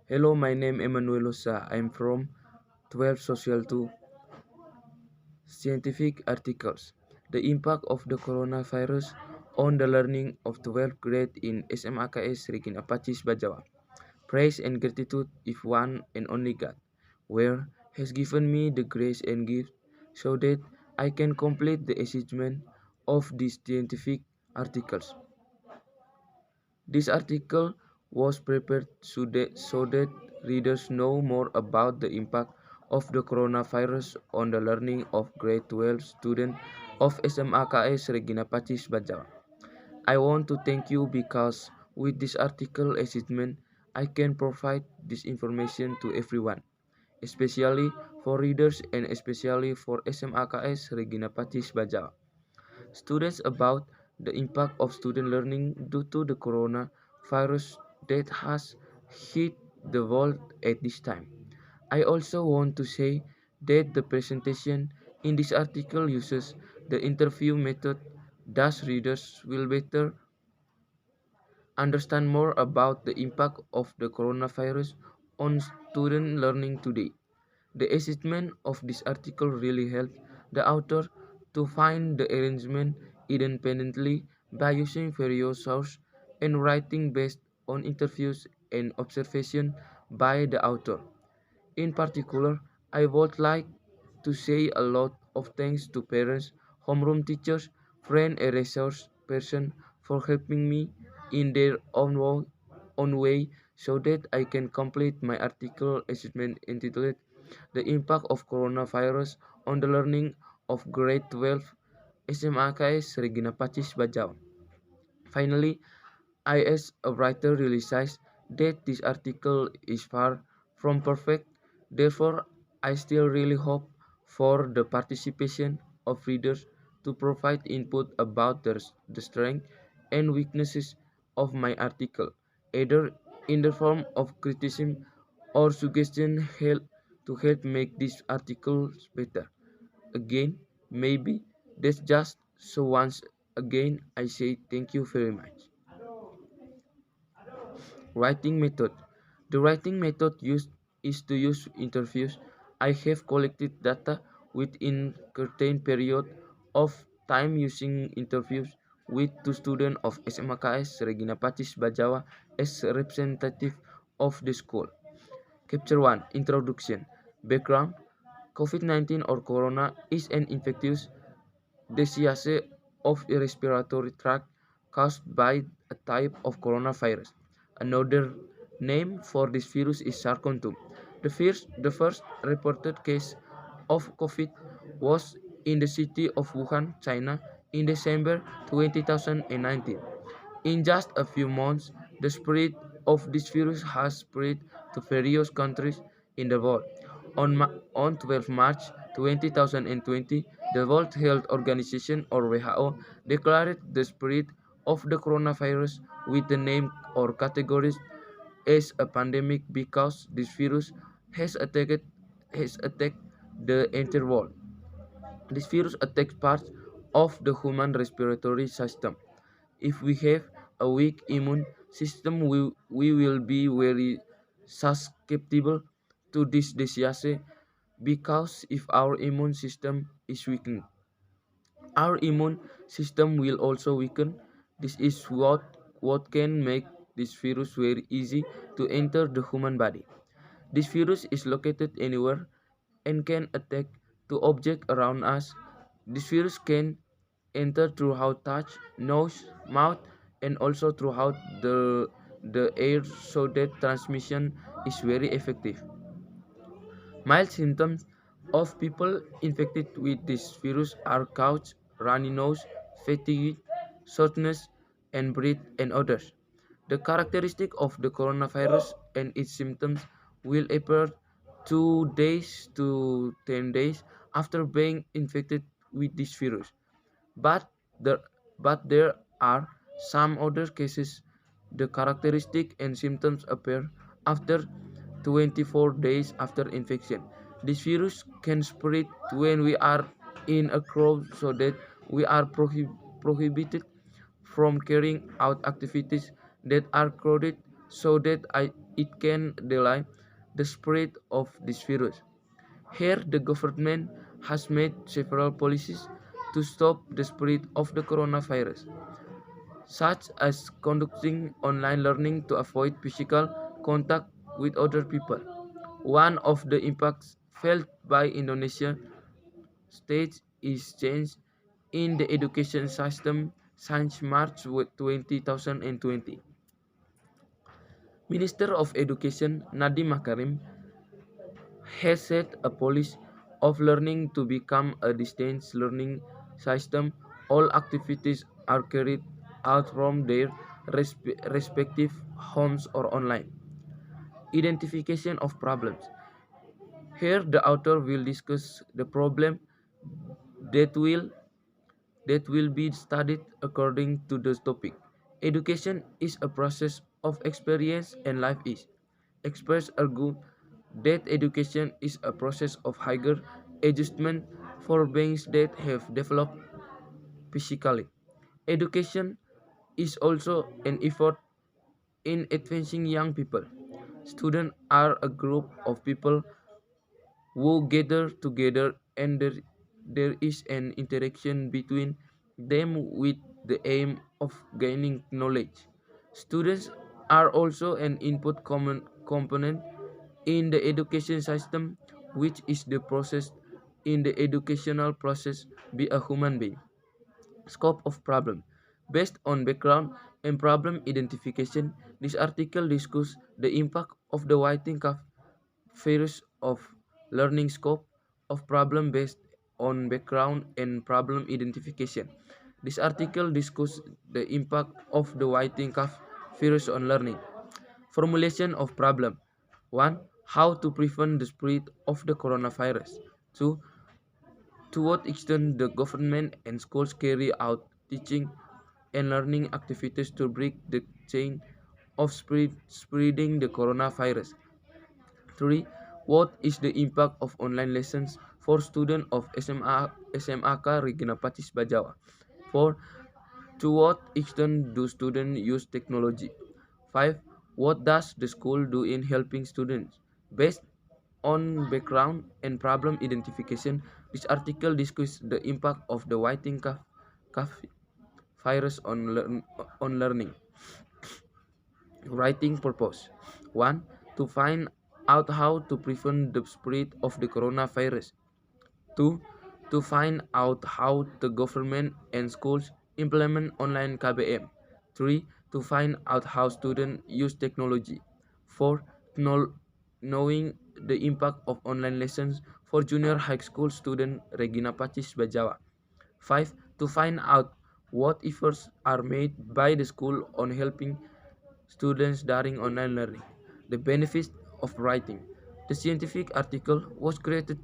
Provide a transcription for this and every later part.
Hello, my name Emmanuel Osa. I'm from 12 Social 2 Scientific Articles. The impact of the coronavirus on the learning of 12th grade in SMAKS Regina Pacis Bajawa. Praise and gratitude if one and only God, where has given me the grace and gift so that I can complete the achievement of these scientific articles. This article was prepared so that readers know more about the impact of the coronavirus on the learning of grade 12 students of SMAKS Regina Pacis Bajawa. I want to thank you because with this article achievement, I can provide this information to everyone, especially for readers and especially for SMAKS Regina Pacis Bajawa students about the impact of student learning due to the coronavirus that has hit the world at this time. I also want to say that the presentation in this article uses the interview method, thus readers will better understand more about the impact of the coronavirus on student learning today. The assessment of this article really helped the author to find the arrangement independently by using various sources and writing based on interviews and observation by the author. In particular, I would like to say a lot of thanks to parents, homeroom teachers, friends and resource person for helping me in their own way so that I can complete my article assessment entitled The Impact of Coronavirus on the Learning of Grade 12 SMAKS Regina Pacis Bajau. Finally, I as a writer realized that this article is far from perfect. Therefore, I still really hope for the participation of readers to provide input about the strength and weaknesses of my article, either in the form of criticism or suggestion to help make these articles better. Again, maybe that's just so once again I say thank you very much. Writing method. The writing method used is to use interviews. I have collected data within certain period of time using interviews with two students of SMKS Regina Pacis Bajawa as representative of the school. Capture 1. Introduction. Background. COVID-19 or corona is an infectious disease of the respiratory tract caused by a type of coronavirus. Another name for this virus is SARS-CoV-2. The first reported case of COVID was in the city of Wuhan, China, in December 2019. In just a few months, the spread of this virus has spread to various countries in the world. On 12 March 2020, the World Health Organization or WHO declared the spread of the coronavirus with the name or categories as a pandemic because this virus has attacked the entire world. This virus attacks parts of the human respiratory system. If we have a weak immune system, we will be very susceptible to this disease because if our immune system is weakened, our immune system will also weaken. This is what can make this virus very easy to enter the human body. This virus is located anywhere and can attack to objects around us. This virus can enter throughout touch, nose, mouth, and also throughout the air so that transmission is very effective. Mild symptoms of people infected with this virus are coughs, runny nose, fatigue, shortness, and breath, and others. The characteristic of the coronavirus and its symptoms will appear 2 days to 10 days after being infected with this virus. But there, but there are some other cases. The characteristic and symptoms appear after 24 days after infection. This virus can spread when we are in a crowd so that we are prohibited from carrying out activities that are crowded so that it can delay the spread of this virus. Here, the government has made several policies to stop the spread of the coronavirus, such as conducting online learning to avoid physical contact with other people. One of the impacts felt by Indonesian states is change in the education system since March 2020. Minister of Education Nadiem Makarim has set a policy of learning to become a distance learning system. All activities are carried out from their respective homes or online. Identification of problems. Here, the author will discuss the problem that will that will be studied according to the topic. Education is a process of experience and life is. Experts argue that education is a process of higher adjustment for beings that have developed physically. Education is also an effort in advancing young people. Students are a group of people who gather together and there is an interaction between them with the aim of gaining knowledge. Students are also an input component in the education system, which is the process in the educational process be a human being. Scope of problem. Based on background and problem identification, this article discusses the impact of the whiting virus of learning scope of problem based on background and problem identification. This article discusses the impact of the whiting virus on learning. Formulation of problem. 1. How to prevent the spread of the coronavirus. 2. To what extent the government and schools carry out teaching and learning activities to break the chain of spreading the coronavirus. 3. What is the impact of online lessons for students of SMAK Regina Pacis Bajawa? 4. To what extent do students use technology? 5. What does the school do in helping students? Based on background and problem identification, this article discusses the impact of the whiting cough virus on learning. Writing purpose. 1. To find out how to prevent the spread of the coronavirus. 2. To find out how the government and schools implement online KBM. 3. To find out how students use technology. 4. Knowing the impact of online lessons for junior high school student Regina Pacis Bajawa. 5. To find out what efforts are made by the school on helping students during online learning. The benefits of writing. The scientific article was created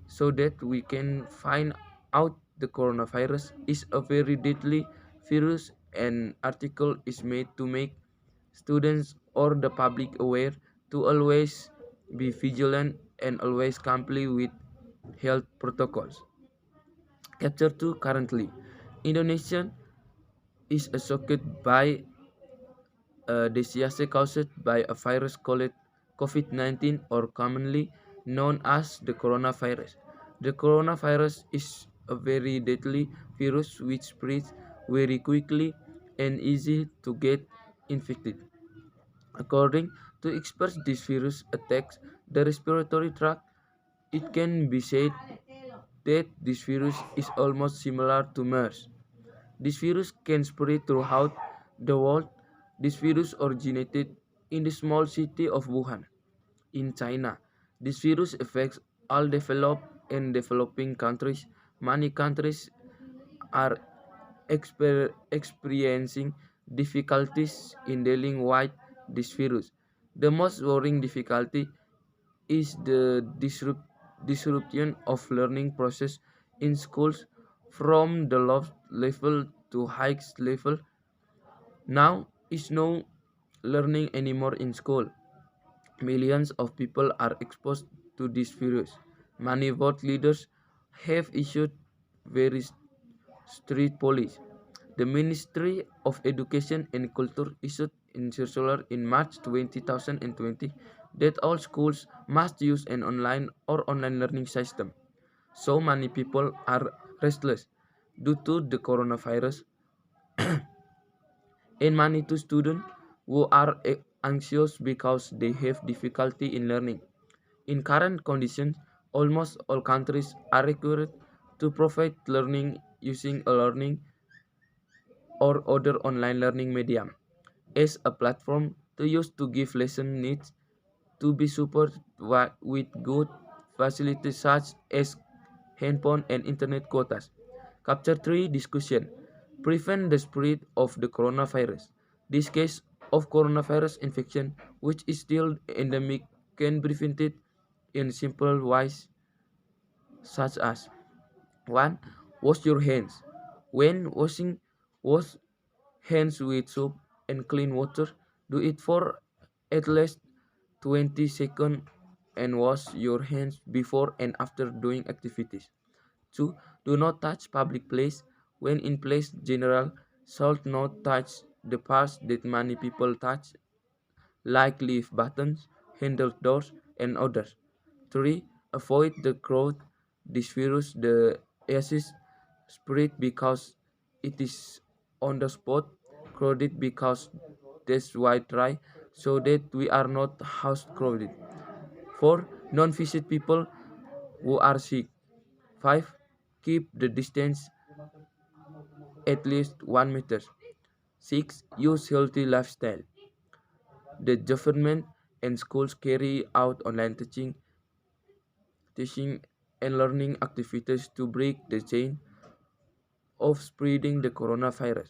so that we can find out the coronavirus is a very deadly virus. An article is made to make students or the public aware to always be vigilant and always comply with health protocols. Chapter 2. Currently, Indonesia is shocked by a disease caused by a virus called COVID-19 or commonly known as the coronavirus. The coronavirus is a very deadly virus which spreads very quickly and easy to get infected. According to experts, this virus attacks the respiratory tract. It can be said that this virus is almost similar to MERS. This virus can spread throughout the world. This virus originated in the small city of Wuhan, in China. This virus affects all developed and developing countries. Many countries are experiencing difficulties in dealing with this virus. The most worrying difficulty is the disruption of learning process in schools from the low level to high level. Now is no learning anymore in school. Millions of people are exposed to this virus. Many world leaders have issued very strict policies. The Ministry of Education and Culture issued in circular in March 2020 that all schools must use an online learning system. So many people are restless due to the coronavirus, and many to students who are anxious because they have difficulty in learning. In current conditions, almost all countries are required to provide learning using a learning or other online learning medium as a platform to use to give lesson needs to be supported with good facilities such as handphone and internet quotas. Chapter 3 Discussion Prevent the spread of the coronavirus. This case of coronavirus infection, which is still endemic, can be prevented in simple ways such as 1. Wash your hands. When washing, wash hands with soap and clean water. Do it for at least 20 seconds and wash your hands before and after doing activities. 2. Do not touch public place. When in place general, should not touch the parts that many people touch, like lift buttons, handle doors, and others. 3. Avoid the crowd. This virus, the disease, spread because it is on the spot, crowded because that's why try, so that we are not house crowded. 4. Non-visit people who are sick. 5. Keep the distance at least 1 meter. 6. Use healthy lifestyle. The government and schools carry out online teaching and learning activities to break the chain of spreading the coronavirus.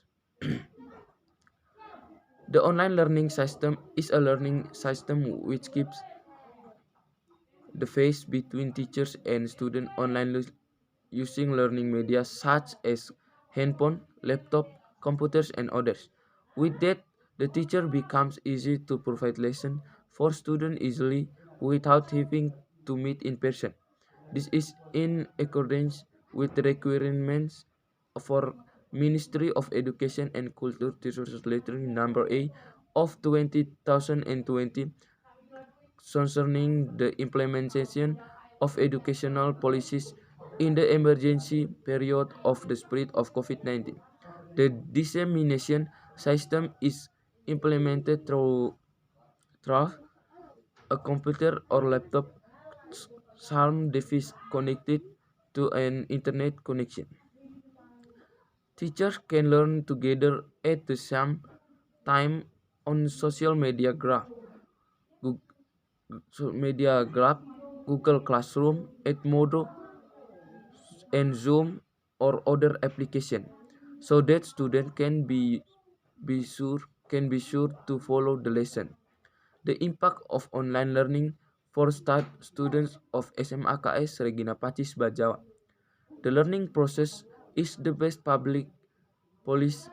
The online learning system is a learning system which keeps the face between teachers and students online using learning media such as handphone, laptop, computers, and others. With that, the teacher becomes easy to provide lesson for students easily without having to meet in person. This is in accordance with the requirements for Ministry of Education and Culture Resources Letter number A of 2020 concerning the implementation of educational policies in the emergency period of the spread of COVID-19. The dissemination system is implemented through a computer or laptop some device connected to an internet connection. Teachers can learn together at the same time on social media graph, Google Classroom, Edmodo, and Zoom or other application, so that students be sure can be sure to follow the lesson. The impact of online learning for students of SMAKS Regina Pacis Bajawa. The learning process is the best public policy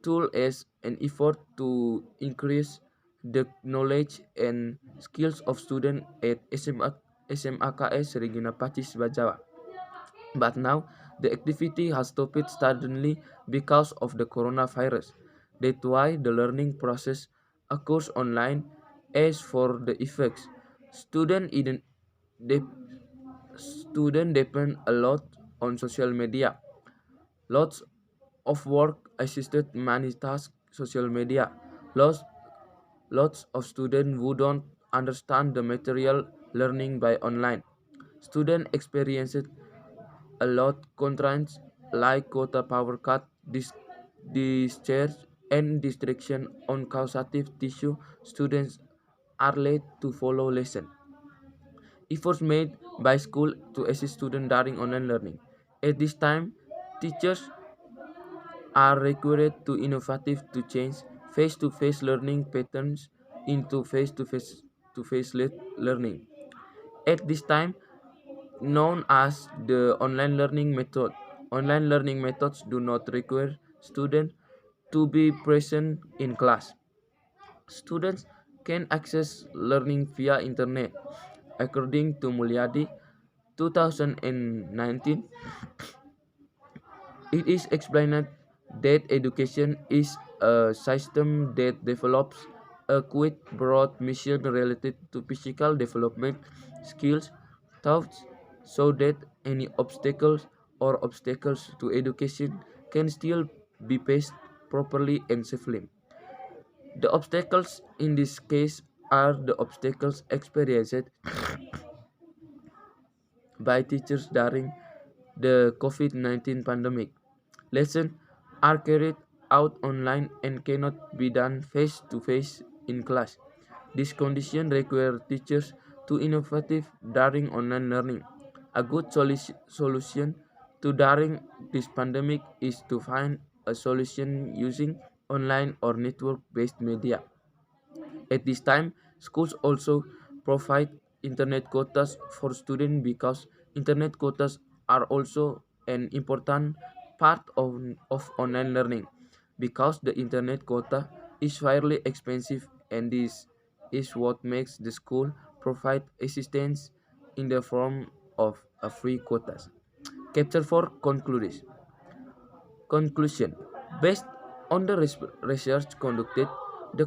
tool as an effort to increase the knowledge and skills of students at SMAKS Regina Pacis Bajawa. But now, the activity has stopped suddenly because of the coronavirus. That's why the learning process occurs online. As for the effects, student ident- de- student depend a lot on social media. Lots of work assisted many tasks social media. Lots lots of students who don't understand the material learning by online. Student experienced a lot constraints like quota power cut, discharge, and distraction on causative tissue. Students are late to follow lesson. Efforts made by school to assist students during online learning. At this time, teachers are required to innovative to change face-to-face learning patterns into face-to-face learning. At this time, known as the online learning method. Online learning methods do not require students to be present in class. Students can access learning via internet. According to Mulyadi, 2019, it is explained that education is a system that develops a quite broad mission related to physical development, skills, thoughts, so that any obstacles to education can still be faced properly and safely. The obstacles in this case are the obstacles experienced by teachers during the COVID 19 pandemic. Lessons are carried out online and cannot be done face to face in class. This condition requires teachers to innovative during online learning. A good solution to during this pandemic is to find a solution using online or network based media. At this time, schools also provide internet quotas for students because internet quotas are also an important part of online learning because the internet quota is fairly expensive and this is what makes the school provide assistance in the form of a free quotas. Chapter 4 concludes. Conclusion. Based on the research conducted, the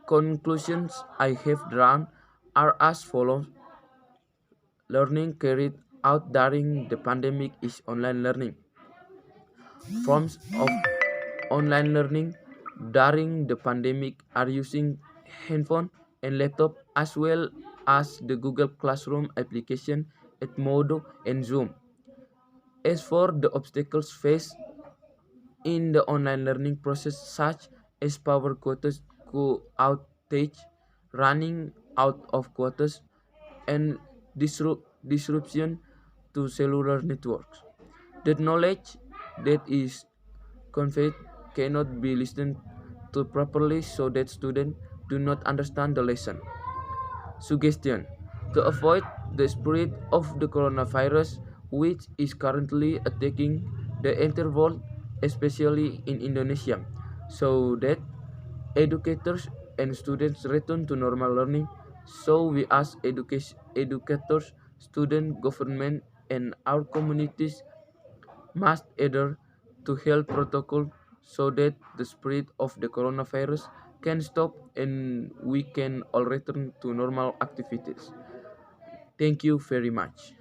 conclusions I have drawn are as follows. Learning carried out during the pandemic is online learning. Forms of online learning during the pandemic are using handphone and laptop as well as the Google Classroom application, Edmodo and Zoom. As for the obstacles faced in the online learning process such as power quotas outage, running out of quotas, and disruption to cellular networks. The knowledge that is conveyed cannot be listened to properly so that students do not understand the lesson. Suggestion. To avoid the spread of the coronavirus, which is currently attacking the entire world, especially in Indonesia, so that educators and students return to normal learning. So we ask educators, students, government, and our communities must adhere to health protocol so that the spread of the coronavirus can stop and we can all return to normal activities. Thank you very much.